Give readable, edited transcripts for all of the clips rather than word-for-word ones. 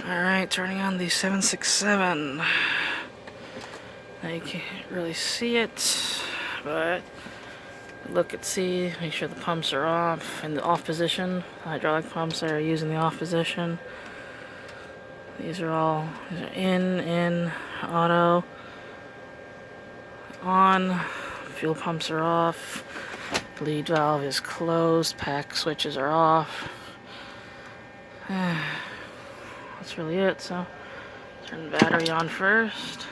Alright, turning on the 767. Now you can't really see it, but look and see, make sure the pumps are off, in the off position. The hydraulic pumps are using the off position. These are in, auto, on, fuel pumps are off, bleed valve is closed, pack switches are off. That's really it, so turn the battery on first.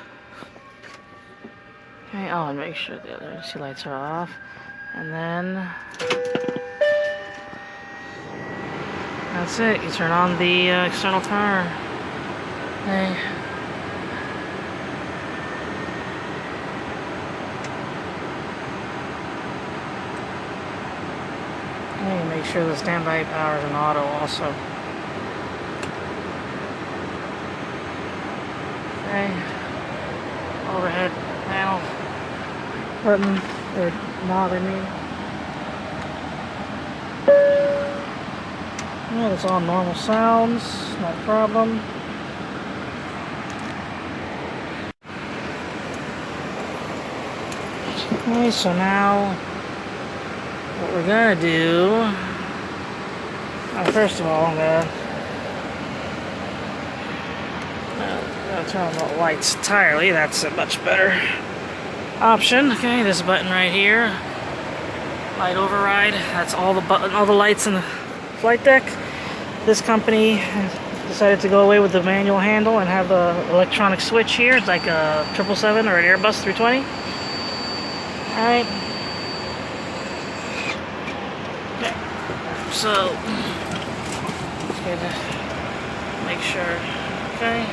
Okay, oh, and make sure the other AC lights are off. And then that's it, you turn on the external power. Okay. Okay, make sure the standby power is in auto also. Okay, overhead panel button, or knob, I mean. Yeah, that's all normal sounds, no problem. Okay, so now what we're gonna do, first of all, I'm gonna turn on the lights entirely. That's a much better option. Okay, this button right here, light override. That's all the lights in the flight deck. This company decided to go away with the manual handle and have the electronic switch here. It's like a 777 or an Airbus 320. All right. Okay. So, let's make sure. Okay.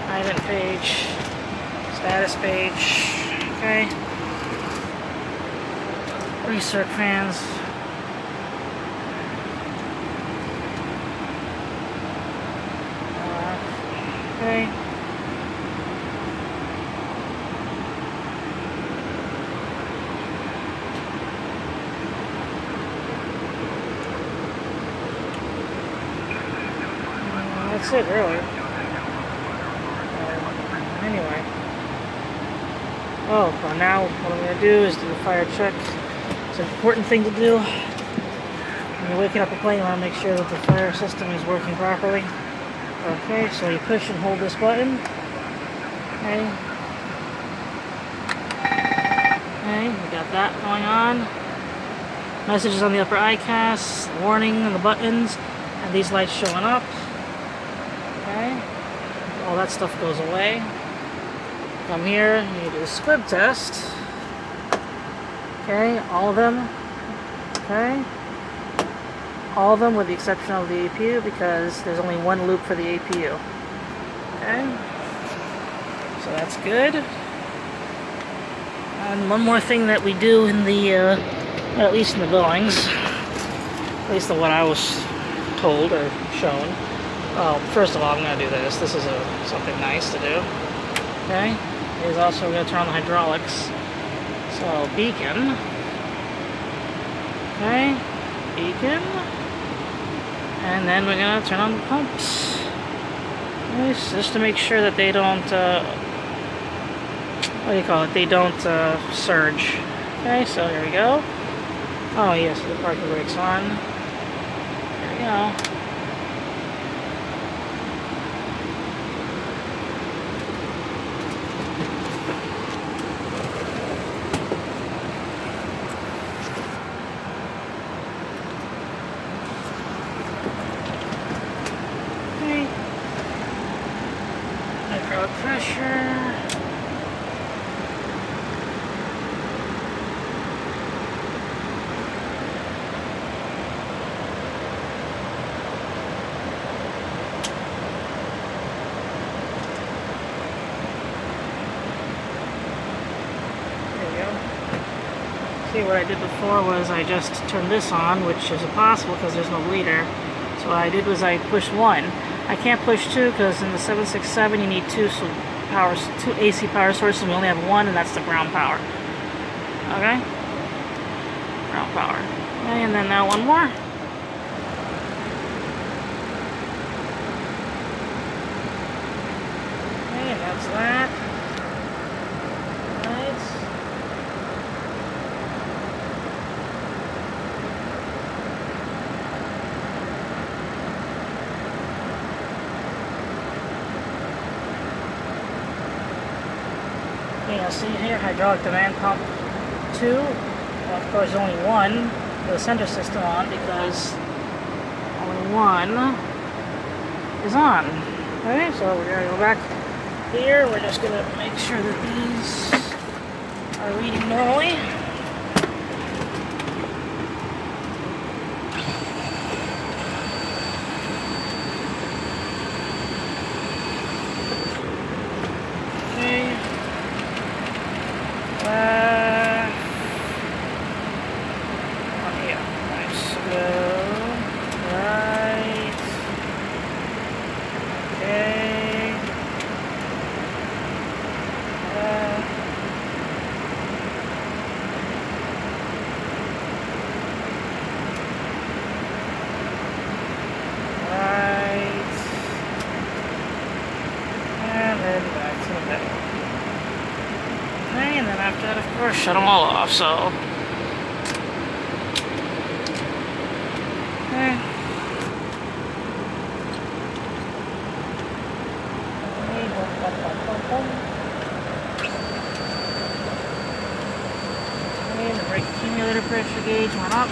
Event page, status page, okay. Recirc fans. Okay. That's it, really. Anyway. Oh, well, now what I'm going to do is do the fire check. It's an important thing to do. When you're waking up a plane, you want to make sure that the fire system is working properly. Okay, so you push and hold this button. Okay. Okay, we got that going on. Messages on the upper ICAS, warning on the buttons, and these lights showing up. Okay. All that stuff goes away. Come here, you do a squib test. Okay, all of them. Okay. All of them with the exception of the APU, because there's only one loop for the APU. Okay. So that's good. And one more thing that we do in the, well, at least in the Boeings, at least the one I was told or shown. Well, first of all, I'm going to do this. This is something nice to do. Okay. Is also going to turn on the hydraulics. So, beacon. Okay. Beacon. And then we're going to turn on the pumps. Okay, so just to make sure that they don't, what do you call it? They don't surge. Okay, so here we go. Oh, yes, the parking brake's on. There we go. Hydraulic pressure. There we go. See, what I did before was I just turned this on, which is impossible because there's no bleeder. So what I did was I pushed one. I can't push two because in the 767 you need two AC power sources, and we only have one, and that's the ground power. Okay? Ground power. Okay, and then now one more. you'll see here, hydraulic demand pump 2. Well, of course, only one with the center system on because only one is on. Okay, so we're going to go back here. We're just going to make sure that these are reading normally. And then after that, of course, shut them all off, so. Okay. And the brake accumulator pressure gauge went up,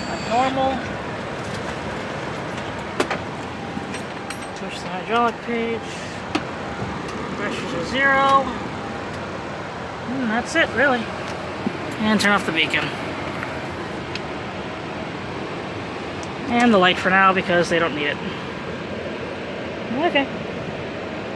like normal. Push the hydraulic page. Pressure's at 0. And that's it, really. And turn off the beacon. And the light for now because they don't need it. Okay.